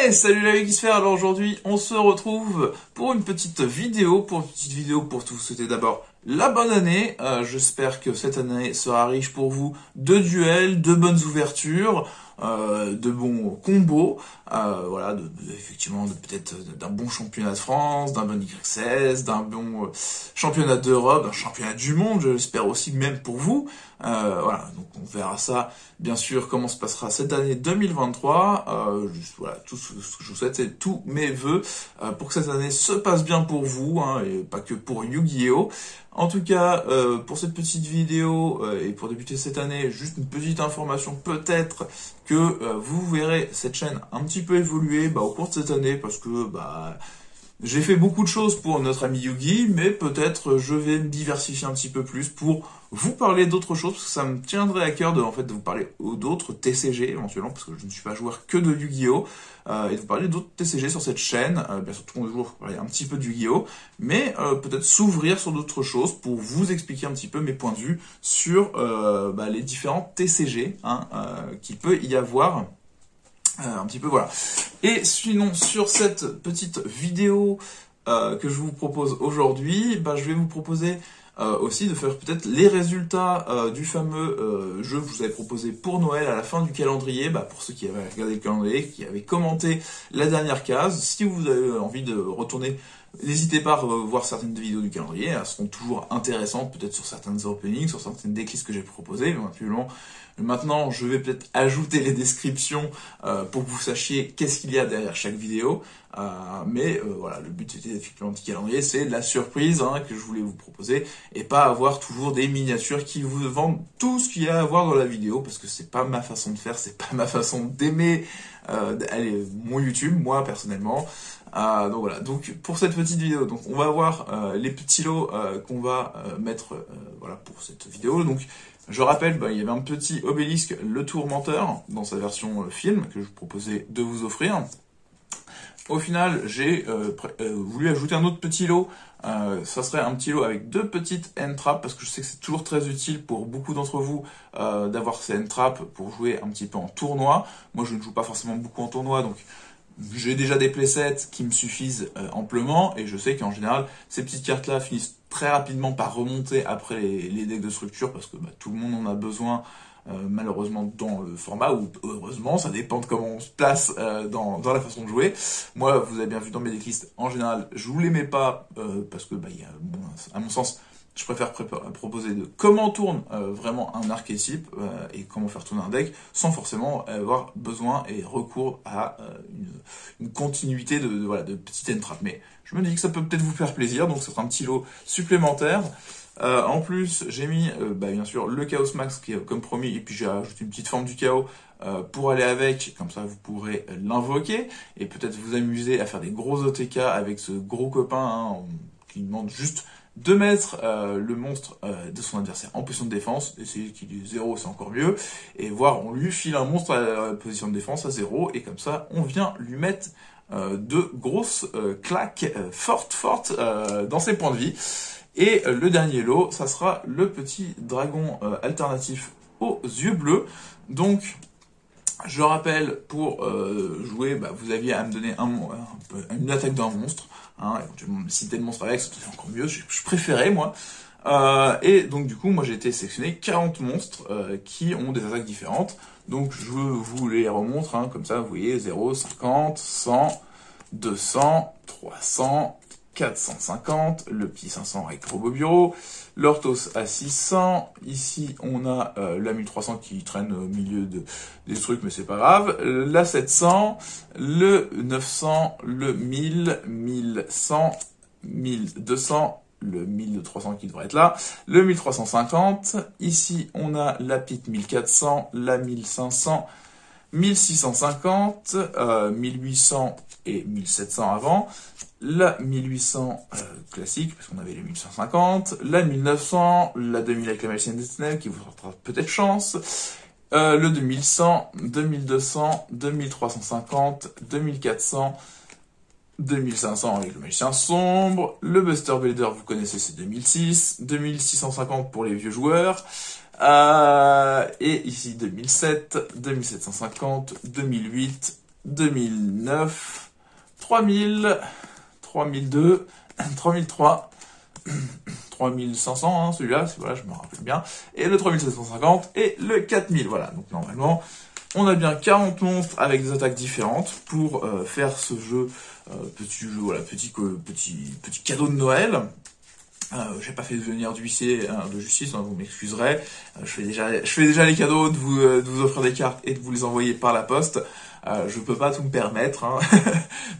Hey, salut la Geeksphère. Alors aujourd'hui, on se retrouve pour une petite vidéo, pour vous souhaiter d'abord la bonne année. J'espère que cette année sera riche pour vous de duels, de bonnes ouvertures, de bons combos, voilà, effectivement, peut-être d'un bon championnat de France, d'un bon Y16, d'un bon championnat d'Europe, d'un championnat du monde, j'espère aussi même pour vous. Voilà, donc on verra ça, bien sûr, comment se passera cette année 2023. Juste, voilà, tout ce que je vous souhaite, c'est tous mes vœux pour que cette année se passe bien pour vous, hein, et pas que pour Yu-Gi-Oh! En tout cas, pour cette petite vidéo et pour débuter cette année, juste une petite information, peut-être que vous verrez cette chaîne un petit peu évoluer au cours de cette année, parce que j'ai fait beaucoup de choses pour notre ami Yugi, mais peut-être je vais me diversifier un petit peu plus pour vous parler d'autres choses, parce que ça me tiendrait à cœur de vous parler d'autres TCG éventuellement, parce que je ne suis pas joueur que de Yu-Gi-Oh! Et de vous parler d'autres TCG sur cette chaîne, bien sûr toujours parler un petit peu de Yu-Gi-Oh! Mais peut-être s'ouvrir sur d'autres choses pour vous expliquer un petit peu mes points de vue sur les différents TCG qu'il peut y avoir. Un petit peu, voilà. Et sinon, sur cette petite vidéo que je vous propose aujourd'hui, je vais vous proposer aussi de faire peut-être les résultats du fameux jeu que je vous avais proposé pour Noël à la fin du calendrier, pour ceux qui avaient regardé le calendrier, qui avaient commenté la dernière case. Si vous avez envie de retourner, n'hésitez pas à voir certaines vidéos du calendrier, elles seront toujours intéressantes, peut-être sur certaines openings, sur certaines decklists que j'ai proposées, éventuellement. Maintenant, je vais peut-être ajouter les descriptions pour que vous sachiez qu'est-ce qu'il y a derrière chaque vidéo. Voilà, le but c'était effectivement du calendrier, c'est la surprise que je voulais vous proposer, et pas avoir toujours des miniatures qui vous vendent tout ce qu'il y a à voir dans la vidéo, parce que c'est pas ma façon de faire, c'est pas ma façon d'aimer mon YouTube, moi personnellement. Donc voilà, donc pour cette petite vidéo, donc on va voir les petits lots qu'on va mettre voilà, pour cette vidéo. Donc je rappelle, il y avait un petit obélisque, le tourmenteur, dans sa version film, que je vous proposais de vous offrir. Au final, j'ai voulu ajouter un autre petit lot. Ça serait un petit lot avec deux petites end traps, parce que je sais que c'est toujours très utile pour beaucoup d'entre vous d'avoir ces end traps pour jouer un petit peu en tournoi. Moi, je ne joue pas forcément beaucoup en tournoi, donc j'ai déjà des playsets qui me suffisent amplement, et je sais qu'en général, ces petites cartes-là finissent très rapidement par remonter après les decks de structure, parce que tout le monde en a besoin, malheureusement, dans le format, ou heureusement, ça dépend de comment on se place dans la façon de jouer. Moi, vous avez bien vu dans mes decklists, en général, je vous les mets pas, parce que, à mon sens, je préfère proposer de comment tourne vraiment un archétype et comment faire tourner un deck sans forcément avoir besoin et recours à une continuité de petites end traps. Mais je me dis que ça peut peut-être vous faire plaisir, donc ce sera un petit lot supplémentaire. En plus, j'ai mis bien sûr le Chaos Max qui est comme promis, et puis j'ai ajouté une petite forme du chaos pour aller avec, comme ça vous pourrez l'invoquer et peut-être vous amuser à faire des gros OTK avec ce gros copain qui demande juste de mettre le monstre de son adversaire en position de défense, essayer qu'il ait 0, c'est encore mieux, et voir, on lui file un monstre à la position de défense à 0, et comme ça, on vient lui mettre de grosses claques fortes dans ses points de vie. Et le dernier lot, ça sera le petit dragon alternatif aux yeux bleus. Donc, je rappelle, pour jouer, vous aviez à me donner une attaque d'un monstre. Éventuellement, citer le monstre avec, c'est encore mieux, je préférais, moi. Et donc, du coup, moi, j'ai été sélectionné 40 monstres qui ont des attaques différentes. Donc, je vous les remontre, comme ça, vous voyez, 0, 50, 100, 200, 300... 450, le petit 500 avec Robobureau, l'Orthos à 600, ici on a la 1300 qui traîne au milieu des trucs, mais c'est pas grave, la 700, le 900, le 1000, 1100, 1200, le 1300 qui devrait être là, le 1350, ici on a la petite 1400, la 1500, 1650, 1800 et 1700 avant, la 1800 classique, parce qu'on avait les 1150, la 1900, la 2000 avec la Magicienne des Ténèbres, qui vous portera peut-être chance, le 2100, 2200, 2350, 2400, 2500 avec le Magicien Sombre, le Buster Builder, vous connaissez, c'est 2006, 2650 pour les vieux joueurs, et ici 2007, 2750, 2008, 2009, 3000, 3002, 3003, 3500, hein, celui-là, voilà, je me rappelle bien, et le 3750 et le 4000, voilà. Donc normalement, on a bien 40 monstres avec des attaques différentes pour faire ce jeu, petit jeu, voilà, petit cadeau de Noël. J'ai pas fait venir d'huissier de justice, hein, vous m'excuserez. Je fais déjà les cadeaux de vous offrir des cartes et de vous les envoyer par la poste. Je peux pas tout me permettre, hein.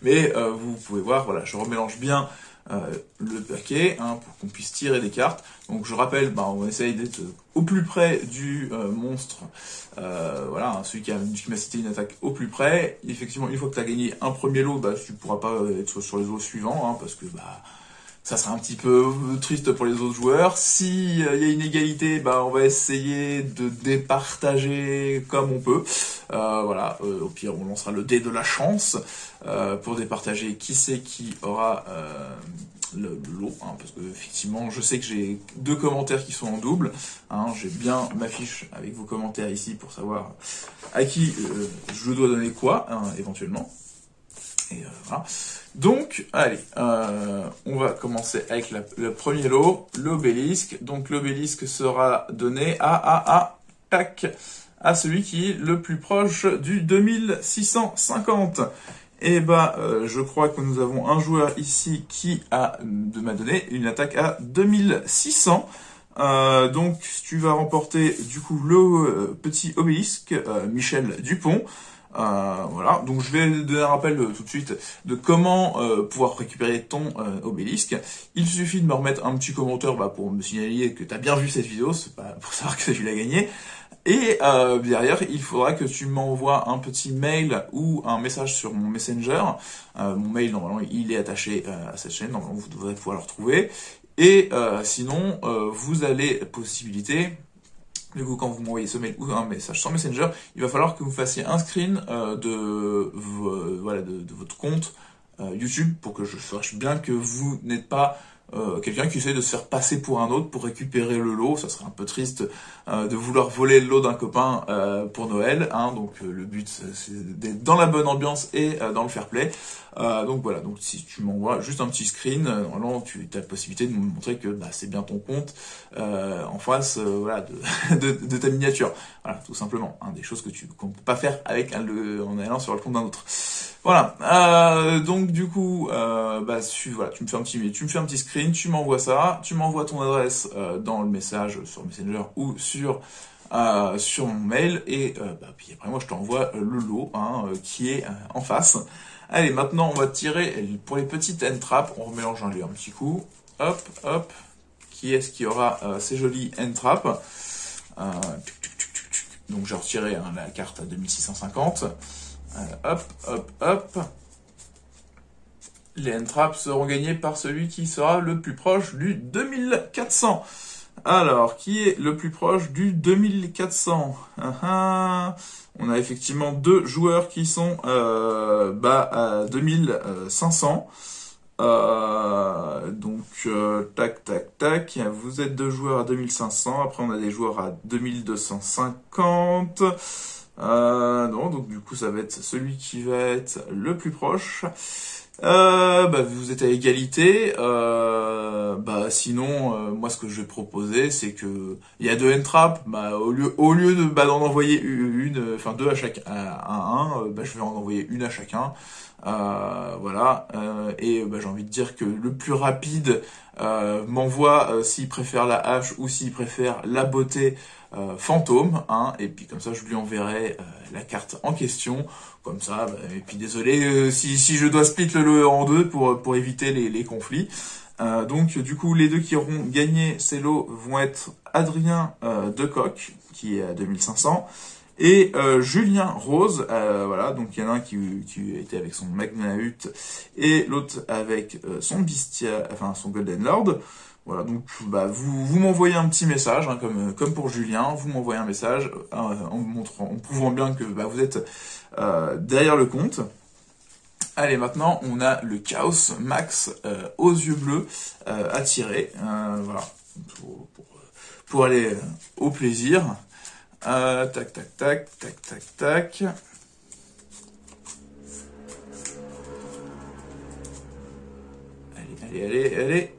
Mais vous pouvez voir, voilà, je remélange bien le paquet pour qu'on puisse tirer des cartes. Donc je rappelle, on essaye d'être au plus près du monstre. Voilà, celui qui m'a cité une attaque au plus près. Effectivement, une fois que tu as gagné un premier lot, tu pourras pas être sur les lots suivants, parce que ça sera un petit peu triste pour les autres joueurs. Si y a une égalité, on va essayer de départager comme on peut. Voilà, au pire, on lancera le dé de la chance pour départager qui c'est qui aura le lot. Parce que effectivement, je sais que j'ai 2 commentaires qui sont en double. J'ai bien ma fiche avec vos commentaires ici pour savoir à qui je dois donner quoi, éventuellement. Et voilà. Donc, allez, on va commencer avec le premier lot, l'obélisque. Donc, l'obélisque sera donné à celui qui est le plus proche du 2650. Et je crois que nous avons un joueur ici qui m'a donné une attaque à 2600. Donc, tu vas remporter du coup le petit obélisque, Michel Dupont. Voilà, donc je vais donner un rappel tout de suite de comment pouvoir récupérer ton obélisque. Il suffit de me remettre un petit commentaire pour me signaler que tu as bien vu cette vidéo, c'est pas pour savoir que tu l'as gagné. Et derrière, il faudra que tu m'envoies un petit mail ou un message sur mon Messenger. Mon mail, normalement, il est attaché à cette chaîne, normalement, vous devrez pouvoir le retrouver. Et sinon, vous avez possibilité... Du coup, quand vous m'envoyez ce mail ou un message sur Messenger, il va falloir que vous fassiez un screen de votre compte YouTube pour que je sache bien que vous n'êtes pas quelqu'un qui essaie de se faire passer pour un autre pour récupérer le lot. Ça serait un peu triste de vouloir voler le lot d'un copain pour Noël. Donc le but, c'est d'être dans la bonne ambiance et dans le fair play. Donc voilà, donc si tu m'envoies juste un petit screen, normalement tu as la possibilité de me montrer que c'est bien ton compte en face de ta miniature. Voilà, tout simplement. Des choses qu'on ne peut pas faire avec en allant sur le compte d'un autre. Voilà, donc du coup, tu me fais un petit screen, tu m'envoies ça, tu m'envoies ton adresse dans le message sur Messenger ou sur mon mail, et puis après moi je t'envoie le lot qui est en face. Allez, maintenant on va tirer pour les petites end traps, on remélange un petit coup, hop, hop, qui est-ce qui aura ces jolies end traps. Donc j'ai retiré la carte à 2650. Hop, hop, hop. Les end traps seront gagnés par celui qui sera le plus proche du 2400. Alors, qui est le plus proche du 2400? On a effectivement 2 joueurs qui sont à 2500. Tac, tac, tac. Vous êtes 2 joueurs à 2500. Après, on a des joueurs à 2250. Donc du coup, ça va être celui qui va être le plus proche. Vous êtes à égalité. Sinon, moi, ce que je vais proposer, c'est que il y a 2 end traps. Au lieu d'en envoyer deux à chaque je vais en envoyer une à chacun. Voilà. Et j'ai envie de dire que le plus rapide m'envoie s'il préfère la hache ou s'il préfère la beauté fantôme, et puis comme ça je lui enverrai la carte en question, comme ça, et puis désolé si je dois split le lot en 2 pour éviter les conflits. Donc du coup les 2 qui auront gagné ces lots vont être Adrien Decoq, qui est à 2500, et Julien Rose. Voilà, donc il y en a un qui était avec son Magnahut et l'autre avec son Bistia, son Golden Lord. Voilà, donc vous m'envoyez un petit message, comme pour Julien, vous m'envoyez un message en prouvant bien que vous êtes derrière le compte. Allez, maintenant on a le Chaos Max aux yeux bleus à tirer, voilà, pour aller au plaisir. Tac, tac, tac, tac, tac, tac. allez.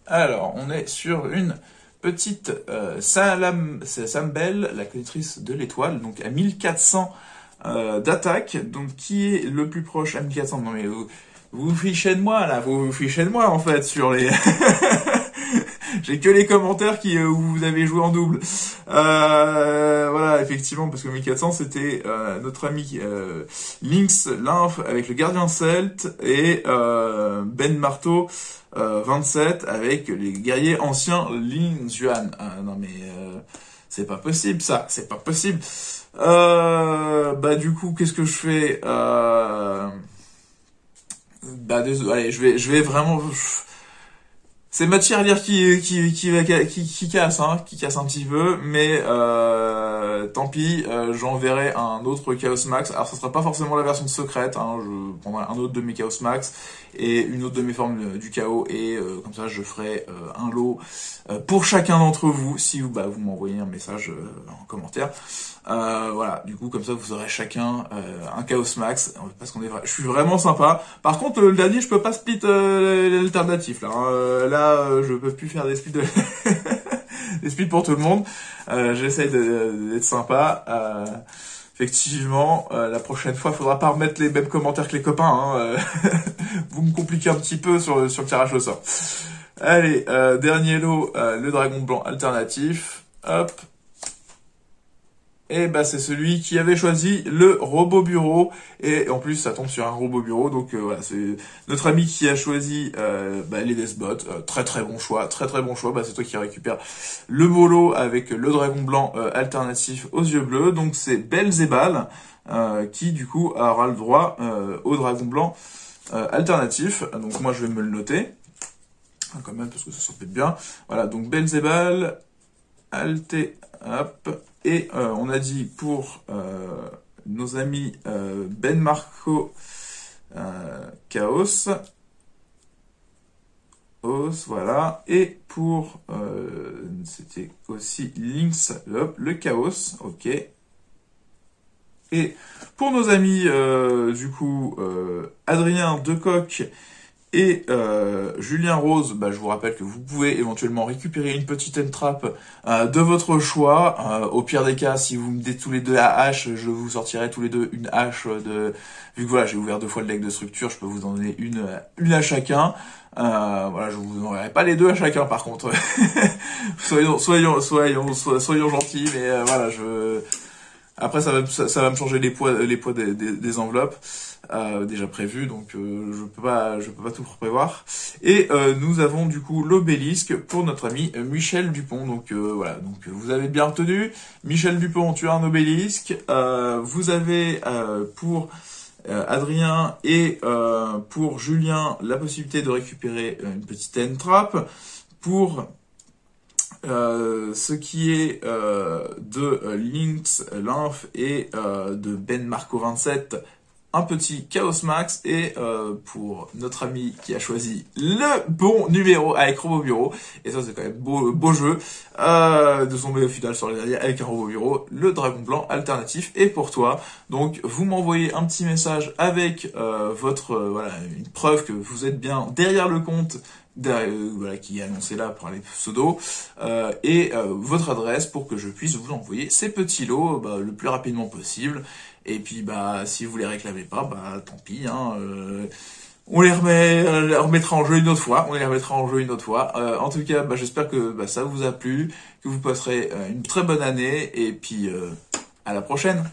Alors, on est sur une petite Sambel, la connaîtrice de l'étoile, donc à 1400 d'attaque. Donc, qui est le plus proche à 1400? Non mais vous vous fichez de moi là, vous vous fichez de moi en fait sur les... J'ai que les commentaires où vous avez joué en double. Voilà, effectivement, parce que 1400 c'était notre ami Lynx Lymph avec le gardien celte et Ben Marteau 27 avec les guerriers anciens Lin Yuan. Non mais c'est pas possible ça, c'est pas possible. Bah du coup, qu'est-ce que je fais? Bah désolé, allez, je vais vraiment... C'est ma tirelire qui casse, hein, qui casse un petit peu, mais tant pis, j'enverrai un autre Chaos Max. Alors ça sera pas forcément la version secrète, hein, je prendrai un autre de mes Chaos Max et une autre de mes formes du chaos, et comme ça je ferai un lot pour chacun d'entre vous, si vous m'envoyez un message en commentaire. Voilà, du coup comme ça vous aurez chacun un Chaos Max, parce je suis vraiment sympa. Par contre le dernier je peux pas split l'alternatif là, hein. Là je peux plus faire des splits des splits pour tout le monde. J'essaye d'être sympa. Effectivement, la prochaine fois, faudra pas remettre les mêmes commentaires que les copains. Hein. Vous me compliquez un petit peu sur le tirage au sort. Allez, dernier lot, le dragon blanc alternatif. Hop. Et bah c'est celui qui avait choisi le robot bureau, et en plus ça tombe sur un robot bureau, donc voilà, c'est notre ami qui a choisi les Deathbots. Très bon choix, très bon choix. Bah c'est toi qui récupère le bolo avec le dragon blanc alternatif aux yeux bleus, donc c'est Belzebal qui du coup aura le droit au dragon blanc alternatif. Donc moi je vais me le noter quand même parce que ça s'en fait bien. Voilà, donc Belzebal hop. Et on a dit pour nos amis Ben Marco Chaos, voilà. Et pour c'était aussi Lynx le Chaos, ok. Et pour nos amis du coup Adrien Decoq et Julien Rose, bah, je vous rappelle que vous pouvez éventuellement récupérer une petite entrap de votre choix. Au pire des cas, si vous me dites tous les deux la hache, je vous sortirai tous les deux une hache de... Vu que voilà, j'ai ouvert 2 fois le deck de structure, je peux vous en donner une à chacun. Voilà, je vous enverrai pas les deux à chacun par contre. soyons gentils, mais voilà, après ça va me changer les poids des enveloppes. Déjà prévu, donc je peux pas tout prévoir. Et nous avons du coup l'obélisque pour notre ami Michel Dupont. Donc voilà, donc vous avez bien retenu. Michel Dupont, tu as un obélisque. Vous avez pour Adrien et pour Julien la possibilité de récupérer une petite entrap. Pour ce qui est de Lynx, Lymph et de Ben Marco 27, un petit Chaos Max, et pour notre ami qui a choisi le bon numéro avec Robot Bureau, et ça c'est quand même beau jeu, de tomber au final sur les derniers avec un Robot Bureau, le Dragon Blanc alternatif est pour toi. Donc vous m'envoyez un petit message avec voilà, une preuve que vous êtes bien derrière le compte, voilà, qui est annoncé là par les pseudos, et votre adresse pour que je puisse vous envoyer ces petits lots le plus rapidement possible. Et puis si vous les réclamez pas, tant pis, hein, on les remettra en jeu une autre fois. En tout cas, j'espère que ça vous a plu, que vous passerez une très bonne année, et puis à la prochaine.